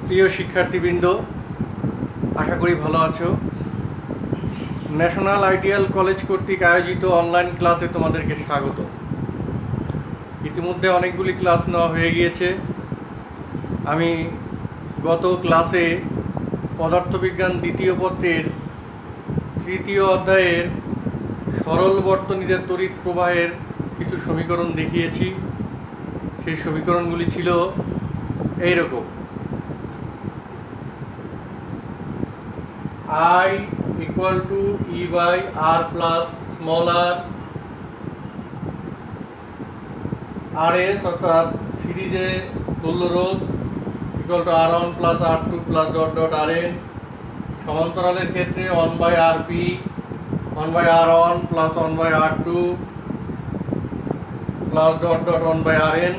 প্রিয় শিক্ষার্থীবৃন্দ, আশা করি ভালো আছো। ন্যাশনাল আইডিয়াল কলেজ কর্তৃক আয়োজিত অনলাইন ক্লাসে তোমাদেরকে স্বাগত। ইতিমধ্যে অনেকগুলি ক্লাস নেওয়া হয়ে গিয়েছে। আমি গত ক্লাসে পদার্থবিজ্ঞান দ্বিতীয় পত্রের তৃতীয় অধ্যায়ের সরল বর্তনীতে তড়িৎ প্রবাহের কিছু সমীকরণ দেখিয়েছি। সেই সমীকরণগুলি ছিল এইরকম: I equal to E by R plus small r, RS অর্থাৎ সিরিজে তুল্য রোধ equal to R1 plus R2 plus dot dot Rn, সমান্তরালের ক্ষেত্রে 1 by Rp 1 by R1 plus 1 by R2 plus dot dot 1 by Rn।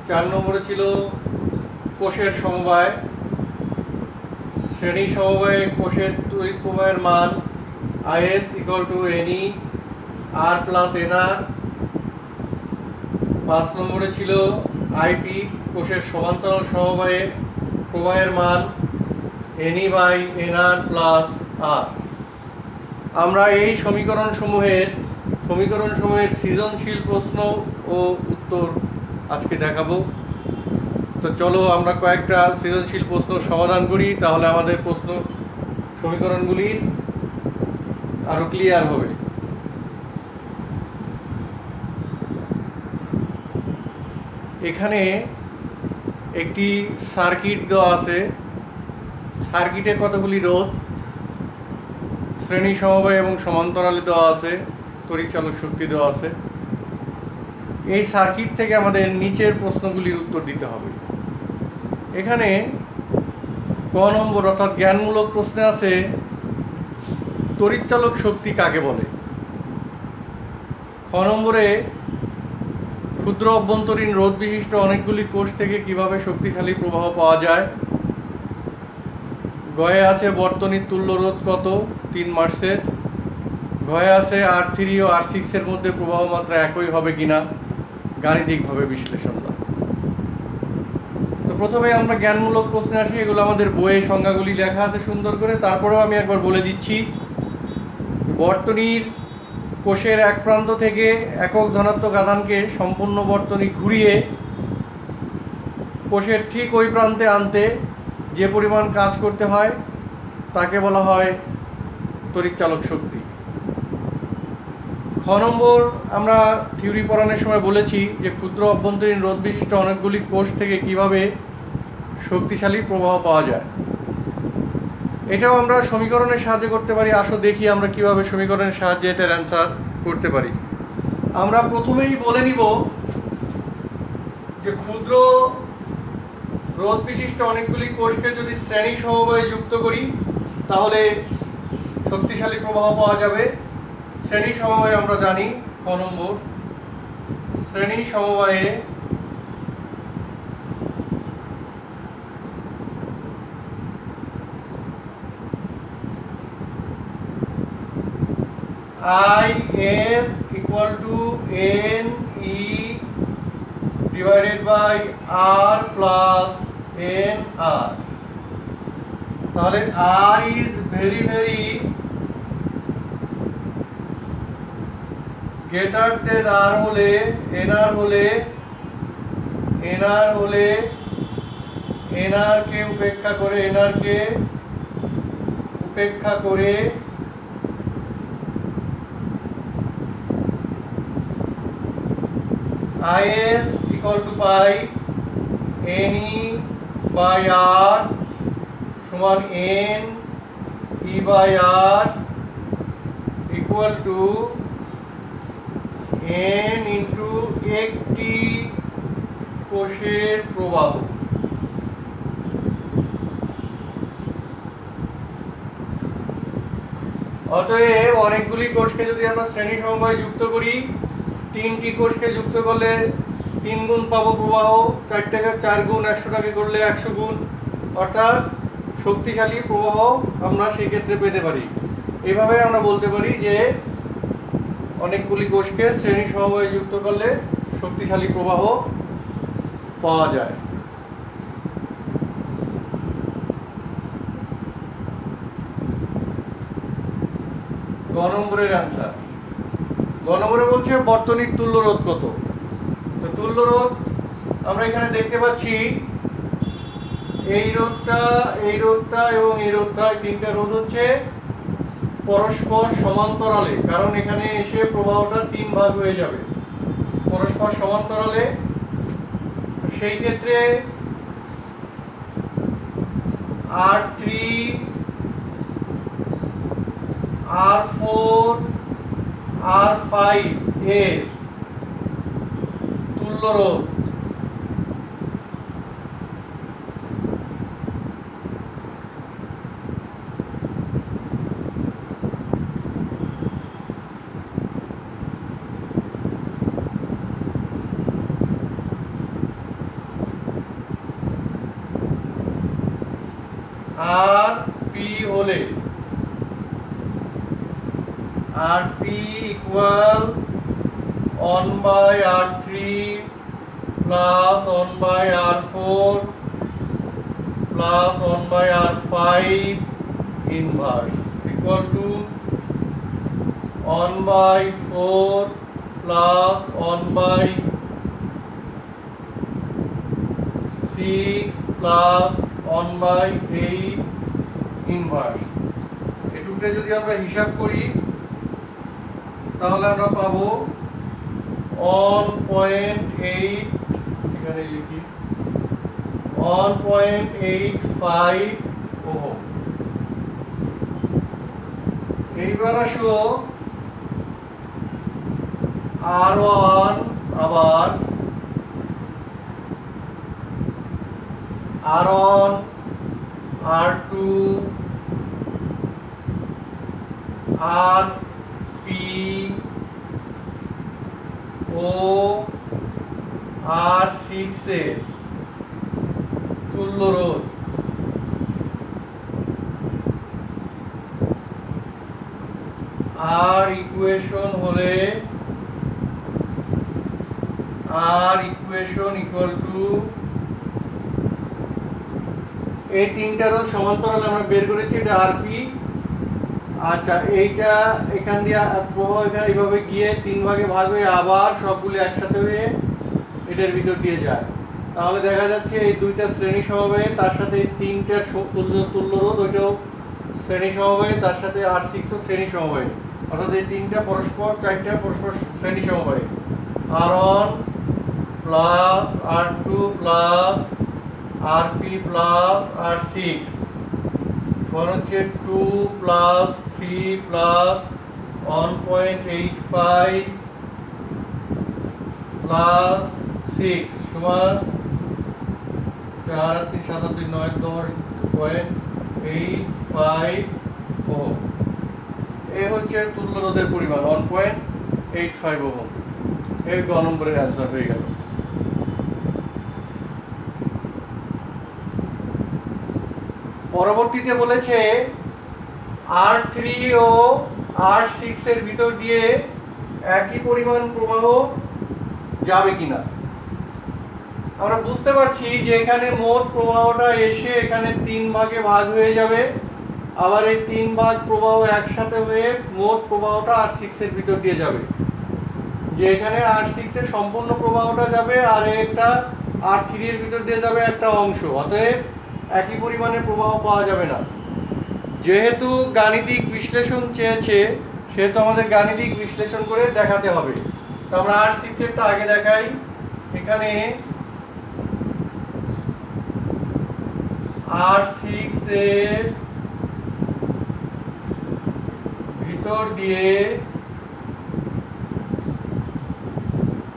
4 নম্বরে ছিল কোষের সমবায়, শ্রেণী সমবায়ে কোষের তড়িৎ প্রবাহের মান IS equal to NE R plus NR। 5 নম্বরে ছিল IP, কোষের সমান্তরাল সমবায়ে প্রবাহের মান NE by NR plus R। আমরা এই সমীকরণসমূহের সৃজনশীল প্রশ্ন ও উত্তর আজকে দেখাবো। তো চলো আমরা কয়েকটা সৃজনশীল প্রশ্ন সমাধান করি, তাহলে আমাদের প্রশ্ন সমীকরণগুলি আরো ক্লিয়ার হবে। এখানে একটি সার্কিট দেওয়া আছে। সার্কিটে কতগুলি রোধ, শ্রেণী সমবায় এবং সমান্তরালে দেওয়া আছে, তড়িৎচালক শক্তি দেওয়া আছে। এই সার্কিট থেকে আমাদের নিচের প্রশ্নগুলির উত্তর দিতে হবে। এখানে ক নম্বর অর্থাৎ জ্ঞানমূলক প্রশ্নে আছে তড়িৎচালক শক্তি কাকে বলে। খ নম্বরে ক্ষুদ্র অভ্যন্তরীণ রোধ বিশিষ্ট অনেকগুলি কোষ থেকে কিভাবে শক্তিশালী প্রবাহ পাওয়া যায়। গয়ে আছে বর্তনীর তুল্য রোধ কত, 3 মার্সের। গয়ে আছে R3 ও R6 এর মধ্যে প্রবাহ মাত্রা একই হবে কিনা, গাণিতিকভাবে বিশ্লেষণ দাও। তো প্রথমে আমরা জ্ঞানমূলক প্রশ্নে আসি। এগুলো আমাদের বইয়ে সংজ্ঞাগুলি লেখা আছে সুন্দর করে, তারপরেও আমি একবার বলে দিচ্ছি। বর্তনীর কোষের এক প্রান্ত থেকে একক ধনাত্মক আধানকে সম্পূর্ণ বর্তনী ঘুরিয়ে কোষের ঠিক ওই প্রান্তে আনতে যে পরিমাণ কাজ করতে হয় তাকে বলা হয় তড়িৎচালক শক্তি। খ নম্বর, আমরা থিওরি পড়ানোর সময় বলেছি যে ক্ষুদ্র অভ্যন্তরীণ রোধ বিশিষ্ট অনেকগুলি কোষ থেকে কিভাবে শক্তিশালী প্রবাহ পাওয়া যায়। এটাও আমরা সমীকরণের সাহায্যে করতে পারি। আসো দেখি আমরা কিভাবে সমীকরণের সাহায্যে এটার অ্যান্সার করতে পারি। আমরা প্রথমেই বলে নিব যে ক্ষুদ্র রোধ বিশিষ্ট অনেকগুলি কোষকে যদি শ্রেণী সমবায়ে যুক্ত করি তাহলে শক্তিশালী প্রবাহ পাওয়া যাবে। শ্রেণী সমবায়ে আমরা জানি, ক নম্বর, শ্রেণী সমবায়ে IS equal to NE divided by R plus NR। তাহলে R is very greater than R হলে NR হলে NR কে উপেক্ষা করে IS equal to pi NE by R সমান N E by R equal to N into একটি কোষের প্রবাহ। অতএব অনেকগুলি কোষকে যদি আমরা শ্রেণী সমবায়ে যুক্ত করি, 3টি কোষকে যুক্ত করলে 3 গুণ পাবো প্রবাহ, 4 টাকা 4 গুণ 100 টাকা করলে 100 গুণ, অর্থাৎ শক্তিশালী প্রবাহ আমরা সেই ক্ষেত্রে পেতে পারি। এইভাবে আমরা বলতে পারি যে অনেকগুলি কোষকে শ্রেণী সমবায়ে যুক্ত করলে শক্তিশালী প্রবাহ পাওয়া যায়। নম্বরের অ্যান্সার। গ নম্বরে বলছে বর্তনীর তুল্য রোধ কত। তো তুল্য রোধ আমরা এখানে দেখতে পাচ্ছি এই রোধটা এবং এই রোধটা, তিনটা রোধ হচ্ছে পরস্পর সমান্তরালে, কারণ এখানে এসে প্রবাহটা 3 ভাগ হয়ে যাবে পরস্পর সমান্তরালে। তো সেই ক্ষেত্রে R3 R4 R5 এর তুল্য রোধ RP হলে RP equal 1/R3 plus 1/R4 plus 1/R5 inverse equal to 1/4 plus 1/6 plus 1/8 inverse। এটুকুটা যদি আমরা হিসাব করি তাহলে আমরা পাবো 1.8, এখানে লিখি 1.85 ওহম। এইবার আসো R1, আবার R1 R2 RP ও R6 এর তুল্য রোধ R ইকুয়েশন হলে R ইকুয়েশন ইকুয়াল টু, এই তিনটা রোধ সমান্তরাল আমরা বের করেছি, এটা RP। আচ্ছা, এইটা এখান দিয়ে প্রবাহ এখানে এইভাবে গিয়ে 3 ভাগে ভাগ হয়ে আবার সবগুলো একসাথে হয়ে এটার ভিতর দিয়ে যায়। তাহলে দেখা যাচ্ছে এই দুইটা শ্রেণী সমবায়ে, তার সাথে এই তিনটার তুল্য রোধ ওইটাও শ্রেণী সমবায়ে, তার সাথে R6 ও শ্রেণী সমবায়ে, অর্থাৎ এই তিনটা পরস্পর, চারটা পরস্পর শ্রেণী সমবায়ে। R1 plus R2 plus RP plus R6 সমান হচ্ছে 2 প্লাস 3 প্লাস 1.85 প্লাস 6 সমান 4 আর 3 7 আর 2 9 10.85 ওহম। এই হচ্ছে তুল্য রোধের পরিমাণ 1.85 ওহম। এই গ নম্বরের অ্যান্সার হয়ে গেল। পরবর্তীতে বলেছে R3 ও R6 এর ভিতর দিয়ে একই পরিমাণ প্রবাহ যাবে কিনা। আমরা বুঝতে পারছি যে এখানে মোট প্রবাহটা এসে এখানে 3 ভাগে ভাগ হয়ে যাবে, আবার এই 3 ভাগ প্রবাহ একসাথে হয়ে মোট প্রবাহটা R6 এর ভিতর দিয়ে যাবে, যে এখানে R6 এর সম্পূর্ণ প্রবাহটা যাবে আর একটা R3 এর ভিতর দিয়ে যাবে একটা অংশ, অতএব একই পরিমাণে প্রবাহ পাওয়া যাবে না। যেহেতু গাণিতিক বিশ্লেষণ চেয়েছে সেহেতু আমাদের গাণিতিক বিশ্লেষণ করে দেখাতে হবে। তো আমরা R6 এরটা আগে দেখাই। এখানে R6 এর ভিতর দিয়ে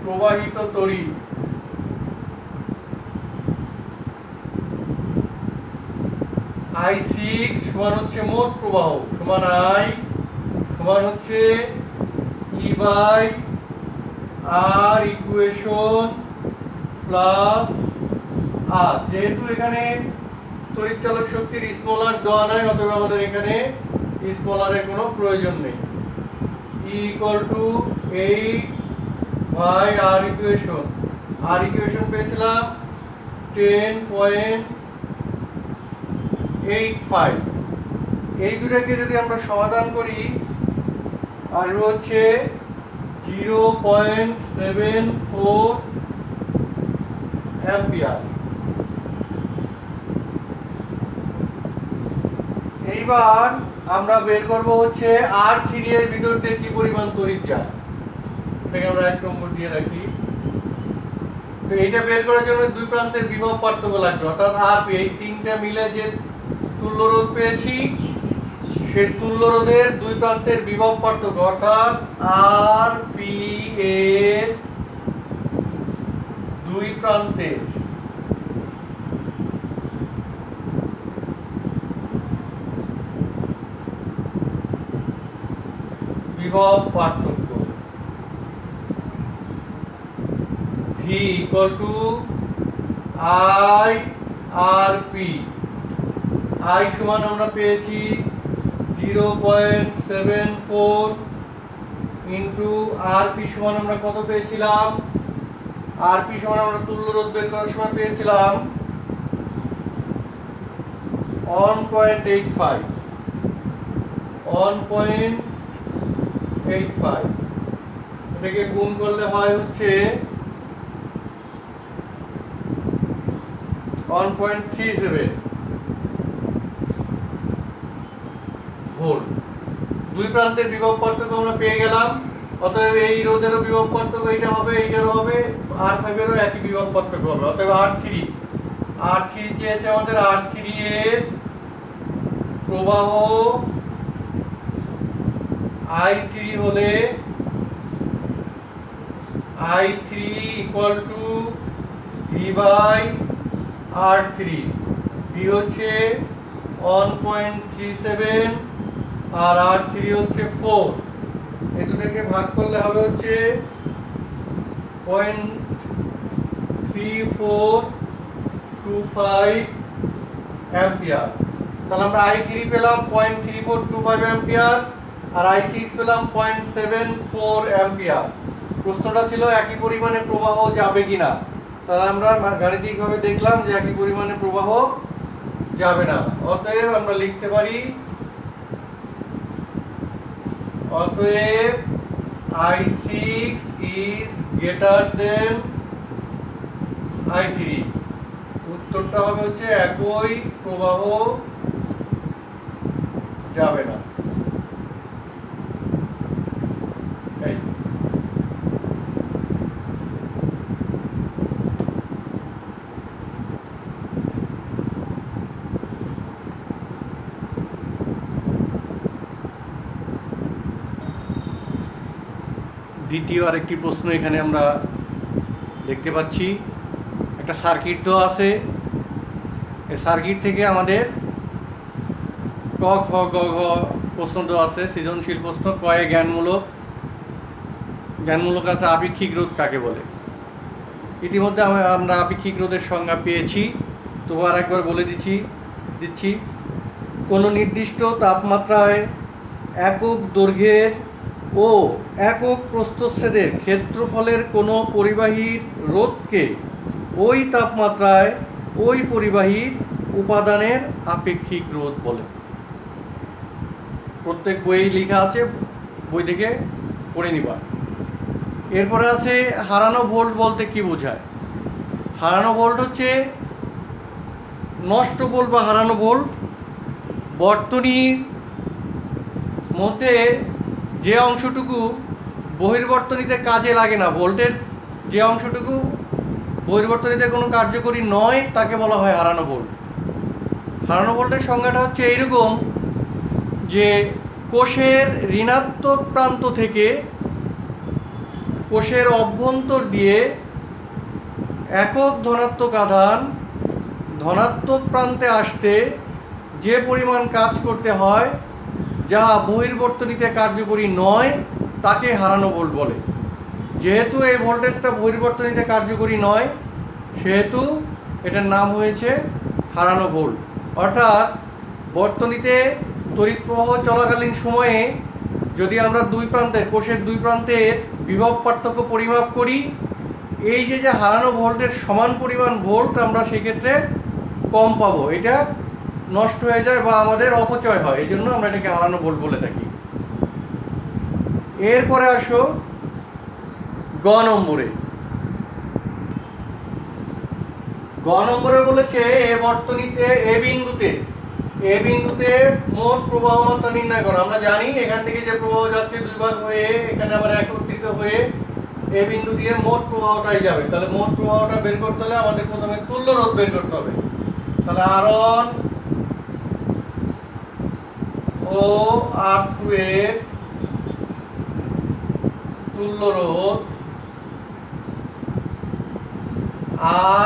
প্রবাহিত তড়িৎ I6 সমান হচ্ছে মোট প্রবাহ সমান I সমান হচ্ছে E by R equation plus R। যেহেতু এখানে তড়িৎ চালক শক্তির স্মল r দেওয়া নাই, অতএব আমাদের এখানে স্মল r এর কোনো প্রয়োজন নেই। E equal to 8 by R equation. R equation পেয়েছিলাম 10.85। এই দুটাকে যদি আমরা সমাধান করি আসবে হচ্ছে 0.74 অ্যাম্পিয়ার। এইবার আমরা বের করব হচ্ছে R3 এর ভিতর দিয়ে কি পরিমাণ তড়িৎ যায়। এটাকে আমরা 1 নম্বর দিয়ে রাখি। তো এইটা বের করার জন্য দুই প্রান্তের বিভব পার্থক্য লাগবে, অর্থাৎ RP এই তিনটা মিলে যে তুল্য রোধ পেয়েছি সেই তুল্য রোধের দুই প্রান্তের বিভব পার্থক্য, অর্থাৎ RP এর দুই প্রান্তের বিভব পার্থক্য V equal to IRP। I সমান আমরা পেয়েছি 0.74 ইন্টু RP সমান আমরা কত পেয়েছিলাম, RP সমান আমরা তুল্য রোধ বের করার সময় পেয়েছিলাম 1.85। এটাকে গুণ করলে হয় হচ্ছে 1.37 ভোল্ট। দুই প্রান্তের বিভব পার্থক্য আমরা পেয়ে গেলাম। অতএব এই রোধেরও বিভব পার্থক্য এটা হবে, এইটারও হবে, R5 এরও একই বিভব পার্থক্য হবে। অতএব R3 চেয়েছে আমাদের, R3 এর প্রবাহ I3 হলে I3 equal to V by R3। V হচ্ছে 1.37 আর R3 হচ্ছে 4। এই দুটোকে ভাগ করলে হবে হচ্ছে 0.3425 অ্যাম্পিয়ার। তাহলে আমরা I3 পেলাম 0.3425 অ্যাম্পিয়ার আর I6 পেলাম 0.74 অ্যাম্পিয়ার। প্রশ্নটা ছিল একই পরিমাণে প্রবাহ যাবে কিনা। তাহলে আমরা গাণিতিকভাবে দেখলাম যে একই পরিমাণে প্রবাহ যাবে না। অতএব আমরা লিখতে পারি, অতএব I6 is greater than I3। উত্তরটা হবে হচ্ছে একই প্রবাহ যাবে না। দ্বিতীয় আরেকটি প্রশ্ন এখানে আমরা দেখতে পাচ্ছি, একটা সার্কিট দেওয়া আছে। এই সার্কিট থেকে আমাদের ক খ গ ঘ প্রশ্ন দেওয়া আছে, সৃজনশীল প্রশ্ন। কয়ে জ্ঞানমূলক আছে আপেক্ষিক রোধ কাকে বলে। ইতিমধ্যে আমরা আপেক্ষিক রোধের সংজ্ঞা পেয়েছি, তবু আর একবার বলে দিচ্ছি। কোনো নির্দিষ্ট তাপমাত্রায় একক দৈর্ঘ্যের ও একক প্রস্থচ্ছেদের ক্ষেত্রফলের কোনো পরিবাহীর রোধকে ওই তাপমাত্রায় ওই পরিবাহীর উপাদানের আপেক্ষিক রোধ বলে। প্রত্যেক বই লেখা আছে, বই থেকে পড়ে নিবা। এরপরে আছে হারানো ভোল্ট বলতে কি বোঝায়। হারানো ভোল্ট হচ্ছে নষ্ট ভোল্ট বা হারানো ভোল্ট বর্তনীর মধ্যে যে অংশটুকু বহির্বর্তনীতে কাজে লাগে না, ভোল্টের যে অংশটুকু বহির্বর্তনীতে কোনো কার্যকরী নয় তাকে বলা হয় হারানো ভোল্ট। হারানো ভোল্টের সংজ্ঞাটা হচ্ছে এইরকম যে কোষের ঋণাত্মক প্রান্ত থেকে কোষের অভ্যন্তর দিয়ে একক ধনাত্মক আধান ধনাত্মক প্রান্তে আসতে যে পরিমাণ কাজ করতে হয় যা বহির্বর্তনীতে কার্যকরী নয় তাকে হারানো ভোল্ট বলে। যেহেতু এই ভোল্টেজটা বহির্বর্তনীতে কার্যকরী নয় সেহেতু এটার নাম হয়েছে হারানো ভোল্ট। অর্থাৎ বর্তনীতে তড়িৎ প্রবাহ চলাকালীন সময়ে যদি আমরা কোষের দুই প্রান্তের বিভব পার্থক্য পরিমাপ করি, এই যে হারানো ভোল্টের সমান পরিমাণ ভোল্ট আমরা সেক্ষেত্রে কম পাবো, এটা নষ্ট হয়ে যায় বা আমাদের অপচয় হয়, এই জন্য আমরা এটাকে হারানো ভোল্ট বলে থাকি। এরপরে আসো গ নম্বরে। গ নম্বরে বলেছে এ বিন্দুতে মোট প্রবাহ মাত্রা নির্ণয় করো। আমরা জানি এখান থেকে যে প্রবাহ যাচ্ছে দুই ভাগ হয়ে এখানে আবার একত্রিত হয়ে এ বিন্দু দিয়ে মোট প্রবাহটাই যাবে। তাহলে মোট প্রবাহটা বের করতে হলে আমাদের প্রথমে তুল্য রোধ বের করতে হবে। তাহলে R1 ও R2 এর তুল্য রোধ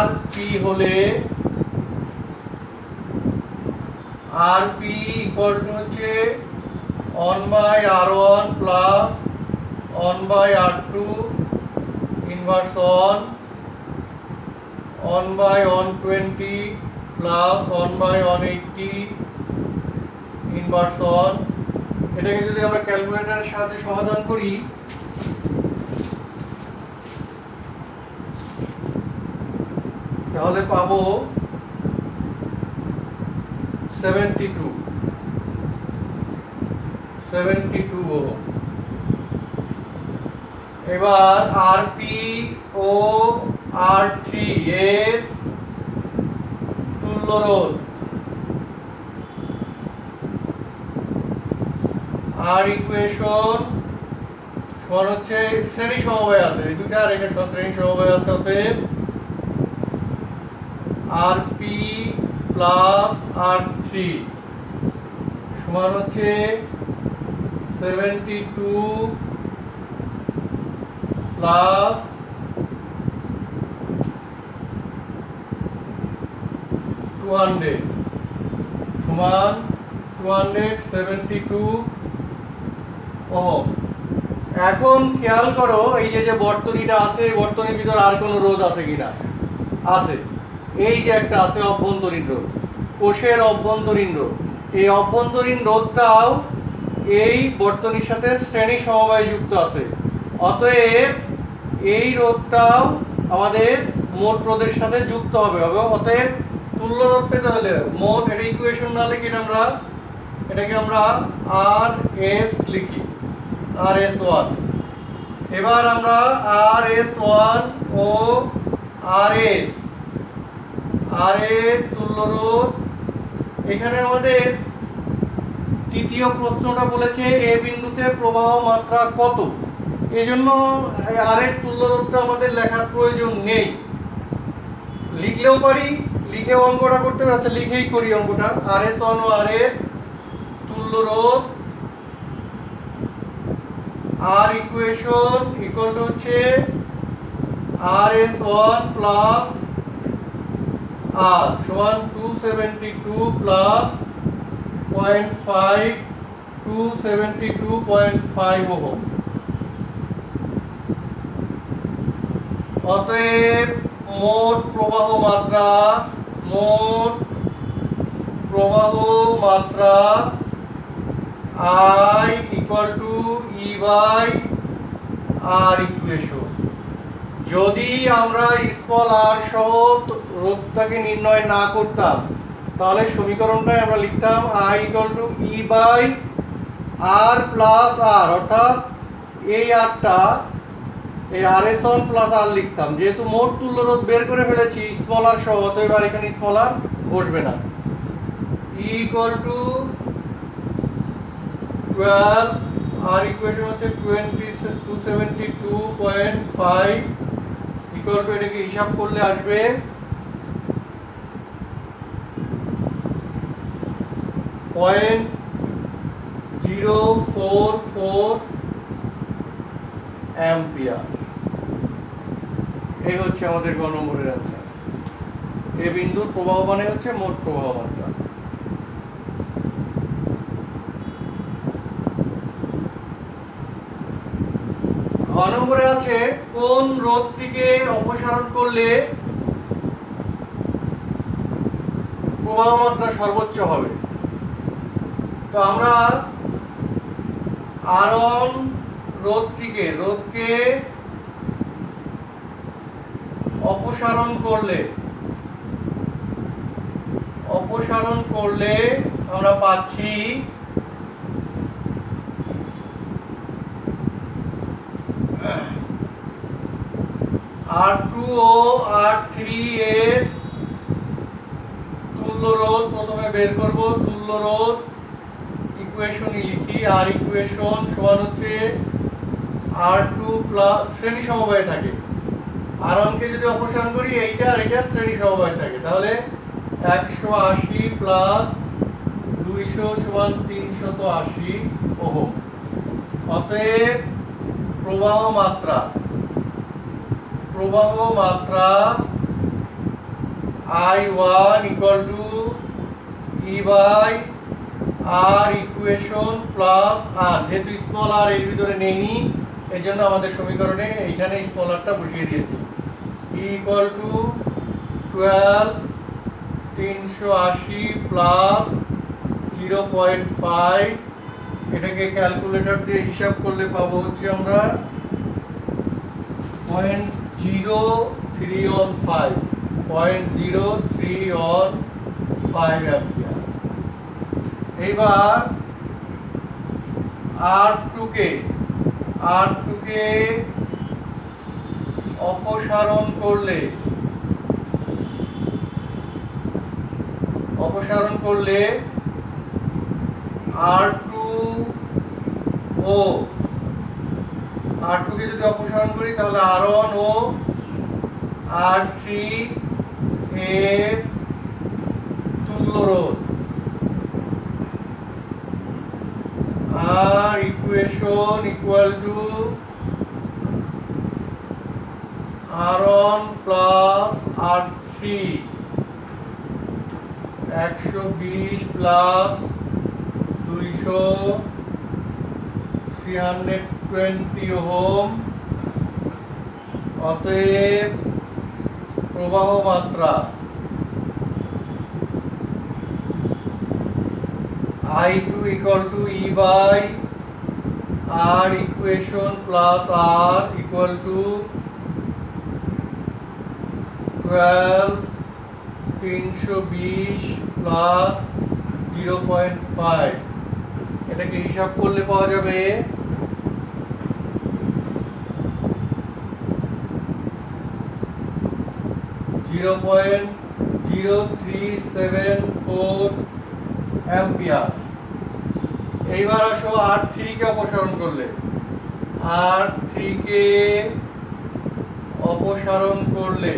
RP হলে RP ইকুয়াল টু হচ্ছে 1/R1 plus 1/R2 inverse 1/120 plus 1/180 inverse 1। এটাকে যদি আমরা ক্যালকুলেটরের সাহায্যে সমাধান করি তাহলে পাবো 72 ওহম। এবার RP ও R3 এর তুল্য রোধ আর ইকুয়েশন সমান হচ্ছে শ্রেণী সমবায় আছে, এই দুটো আর এটা শ্রেণী সমবায় আছে, অতএব RP প্লাস R3 সমান হচ্ছে 72 প্লাস 200 সমান 272 ওহম। এখন খেয়াল করো এই যে বর্তনীটা আছে, এই বর্তনীর ভিতর আর কোনো রোধ আছে কিনা। আছে, এই যে একটা আছে অভ্যন্তরীণ রোধ, কোষের অভ্যন্তরীণ রোধ। এই অভ্যন্তরীণ রোধটাও এই বর্তনীর সাথে শ্রেণী সমবায় যুক্ত আছে, অতএব এই রোধটাও আমাদের মোট রোধের সাথে যুক্ত হবে। অতএব তুল্য রোধ পেতে হলে মোট, এটা ইকুয়েশন না লিখি এটাকে আমরা RS লিখি, RS1। এবার আমরা RS1 ও R এর তুল্য রোধ, এখানে আমাদের তৃতীয় প্রশ্নটা বলেছে এ বিন্দুতে প্রবাহ মাত্রা কত, এজন্য আর এর তুল্য রোধটা আমাদের লেখার প্রয়োজন নেই, লিখলেও পারি, লিখেও অঙ্কটা করতে পারি। আচ্ছা লিখেই করি অঙ্কটা। RS1 ও R এর তুল্য রোধ আর ইকুয়েশন ইকুয়াল টু হচ্ছে RS1 প্লাস R সমান 272 প্লাস 0.5 272.5 ওহম। অতএব মোট প্রবাহ মাত্রা I equal to E by R equation. যদি আমরা স্মল r সহ রোধটাকে নির্ণয় না করতাম তাহলে সমীকরণটাই আমরা লিখতাম I equal to E by R plus R, অর্থাৎ এই আরটা এই RS1 প্লাস R লিখতাম। যেহেতু মোট তুল্য রোধ বের করে ফেলেছি স্মল r সহ, অতএব আর এখানে স্মল r বসবে না। E ইকুয়াল টু 12, আর ইকুয়েশন হচ্ছে 272.5 ইকুয়াল টু, এটাকে হিসাব করলে আসবে 0.044 অ্যাম্পিয়ার। এই হচ্ছে আমাদের গ নম্বরের অ্যান্সার। এ বিন্দুর প্রবাহ মানে হচ্ছে মোট প্রবাহ মাত্রা। ঘ নম্বরে আছে কোন রোধটিকে অপসারণ করলে প্রবাহ মাত্রা সর্বোচ্চ হবে। তো আমরা R1 রোধকে অপসারণ করলে আমরা পাচ্ছি R2 ও R3 এর তুল্য রোধ প্রথমে বের করব। তুল্য রোধ ইকুয়েশনই লিখি। আর ইকুয়েশন সমান হচ্ছে R2 প্লাস শ্রেণী সমবায়ে থাকে। R1 কে যদি অপসারণ করি এইটা আর এটা শ্রেণী সমবায়ে থাকে, তাহলে 180 প্লাস 200 সমান 380 ওহম। অতএব প্রবাহ মাত্রা I1 equal to E by R equation plus R, যেহেতু স্মল r এর ভিতরে নেইনি এই জন্য আমাদের সমীকরণে এইখানে স্মল rটা বসিয়ে দিয়েছি। E equal to 12 380 প্লাস 0.5, এটাকে ক্যালকুলেটর দিয়ে হিসাব করলে পাবো হচ্ছে আমরা 0.0315 অ্যাম্পিয়ার। এইবার R2 কে অপসারণ করলে R2 কে যদি অপসারণ করি তাহলে R1 ও R3 এর তুল্য রোধ। R equation equal to R1 plus R3 120 plus 200 320 ohm. অতএব প্রবাহ মাত্রা I2 equal to E by R equation plus R equal to 12 320 plus 0.5, এটাকে হিসাব করলে পাওয়া যাবে 0.0374 অ্যাম্পিয়ার। এইবার আসো R3 কে অপসারণ করলে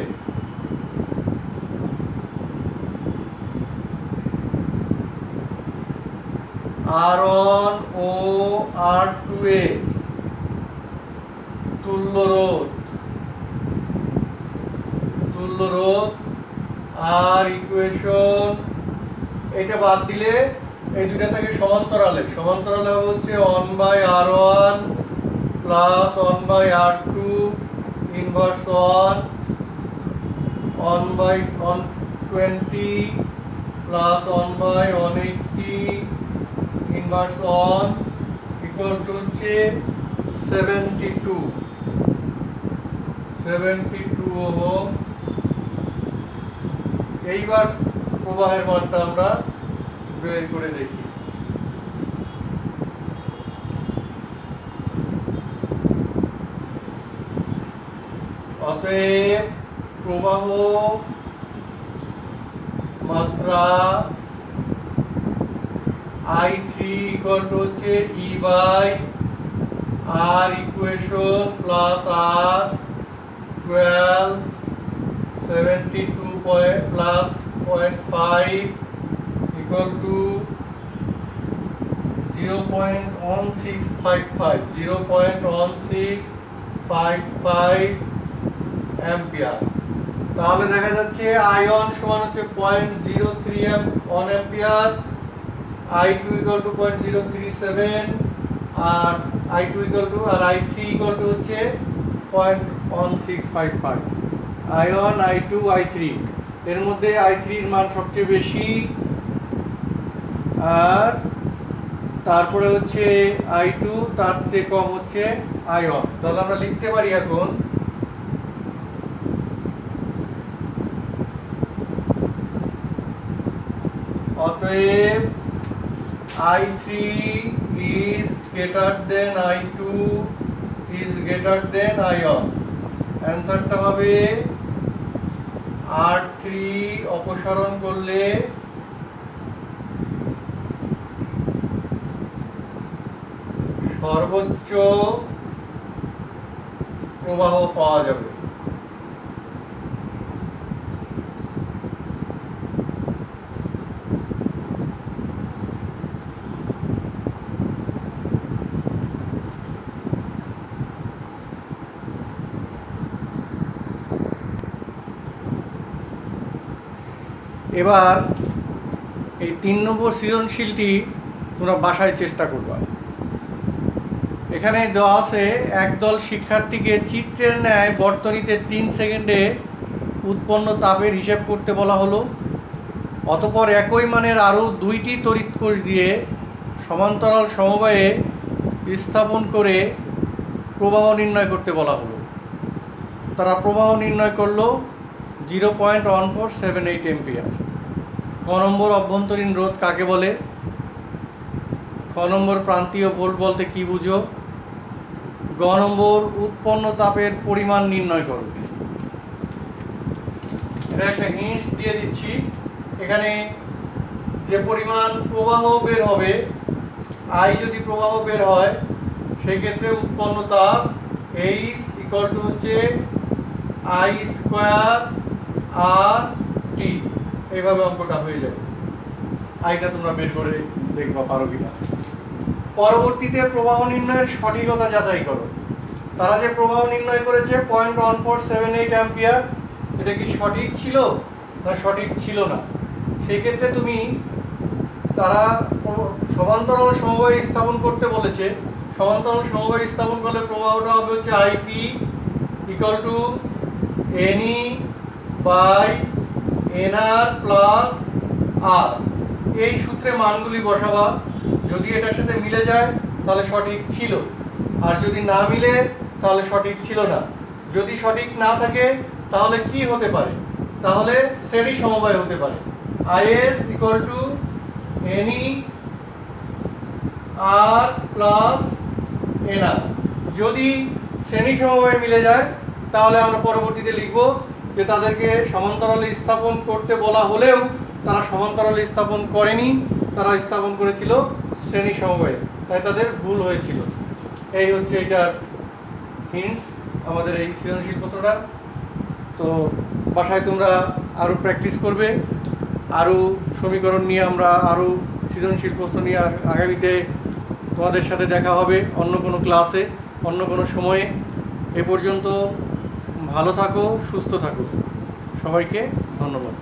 R1 ও R2 এর তুল্য রোধ আর ইকুয়েশন, এটা বাদ দিলে এই দুটো থাকে সমান্তরালে হবে হচ্ছে 1 by R1 plus 1 by R2 inverse 1 by 120 plus 1 by 180 inverse 1 equal to হচ্ছে 72 ওহম। এইবার প্রবাহের মানটা আমরা বের করে দেখি। অতএব প্রবাহ মাত্রা I3 equal to হচ্ছে E by R equation plus R 12 72 plus 0.5 equal to 0.1655 ampere. তাহলে দেখা যাচ্ছে I1 সমান হচ্ছে 0.03 অ্যাম্পিয়ার, I2 equal to 0.037 আর I3 equal to হচ্ছে 0.1655। I1 I2 I3 এর মধ্যে I3 এর মান সবচেয়ে বেশি, আর তারপরে হচ্ছে I2, তার চেয়ে কম হচ্ছে I1। তাহলে আমরা লিখতে পারি এখন অতএব I3 is greater than I2 is greater than I1 অ্যান্সারটা হবে R3 অপসারণ করলে সর্বোচ্চ প্রবাহ পাওয়া যাবে। এবার এই 3 নম্বর সৃজনশীলটি তোমরা বাসায় চেষ্টা করবা। এখানে দেওয়া আছে একদল শিক্ষার্থীকে চিত্রের ন্যায় বর্তনীতে 3 সেকেন্ডে উৎপন্ন তাপের হিসাব করতে বলা হলো। অতঃপর একই মানের আরও 2টি তড়িৎকোষ দিয়ে সমান্তরাল সমবায়ে স্থাপন করে প্রবাহ নির্ণয় করতে বলা হলো। তারা প্রবাহ নির্ণয় করলো 0.1478 এম্পিয়ার। ক নম্বর অভ্যন্তরীণ রোধ কাকে বলে? খ নম্বর প্রান্তীয় ভোল্ট বলতে কি বুঝো? গ নম্বর উৎপন্ন তাপের পরিমাণ নির্ণয় করো। এটা একটা হিন্টস দিয়ে দিচ্ছি। এখানে যে পরিমাণ প্রবাহ বের হবে, আই যদি প্রবাহ বের হয়, সেই ক্ষেত্রে উৎপন্ন তাপ H ইকুয়াল টু হচ্ছে I স্কয়ার আর টি। এইভাবে অঙ্কটা হয়ে যাবে। আইটা তোমরা বের করে দেখবা পারো কিনা। পরবর্তীতে প্রবাহ নির্ণয়ের সঠিকতা যাচাই করো। তারা যে প্রবাহ নির্ণয় করেছে 0.1478 অ্যাম্পিয়ার, এটা কি সঠিক ছিল না সঠিক ছিল না? সেই ক্ষেত্রে তুমি তারা সমান্তরাল সমবায় স্থাপন করতে বলেছে। সমান্তরাল সমবায় স্থাপন করলে প্রবাহটা হবে হচ্ছে IP equal to NE by NR plus R. এই সূত্রে মানগুলি বসাবা। যদি এটার সাথে মিলে যায় তাহলে সঠিক ছিল, আর যদি না মিলে তাহলে সঠিক ছিল না। যদি সঠিক না থাকে তাহলে কি হতে পারে? তাহলে শ্রেণী সমবায় হতে পারে। IS equal to NE R plus NR. যদি শ্রেণী সমবায় মিলে যায় তাহলে আমরা পরবর্তীতে লিখব যে তাদেরকে সমান্তরালে স্থাপন করতে বলা হলেও তারা সমান্তরালে স্থাপন করেনি, তারা স্থাপন করেছিল শ্রেণী সমবায়ে, তাই তাদের ভুল হয়েছিল। এই হচ্ছে এটার হিন্টস আমাদের এই সৃজনশীল প্রশ্নটা। তো বাসায় তোমরা আরও প্র্যাকটিস করবে, আরও সমীকরণ নিয়ে আমরা আরও সৃজনশীল প্রশ্ন নিয়ে আগামীতে তোমাদের সাথে দেখা হবে অন্য কোনো ক্লাসে, অন্য কোনো সময়ে। এ পর্যন্ত ভালো থাকো, সুস্থ থাকো। সবাইকে ধন্যবাদ।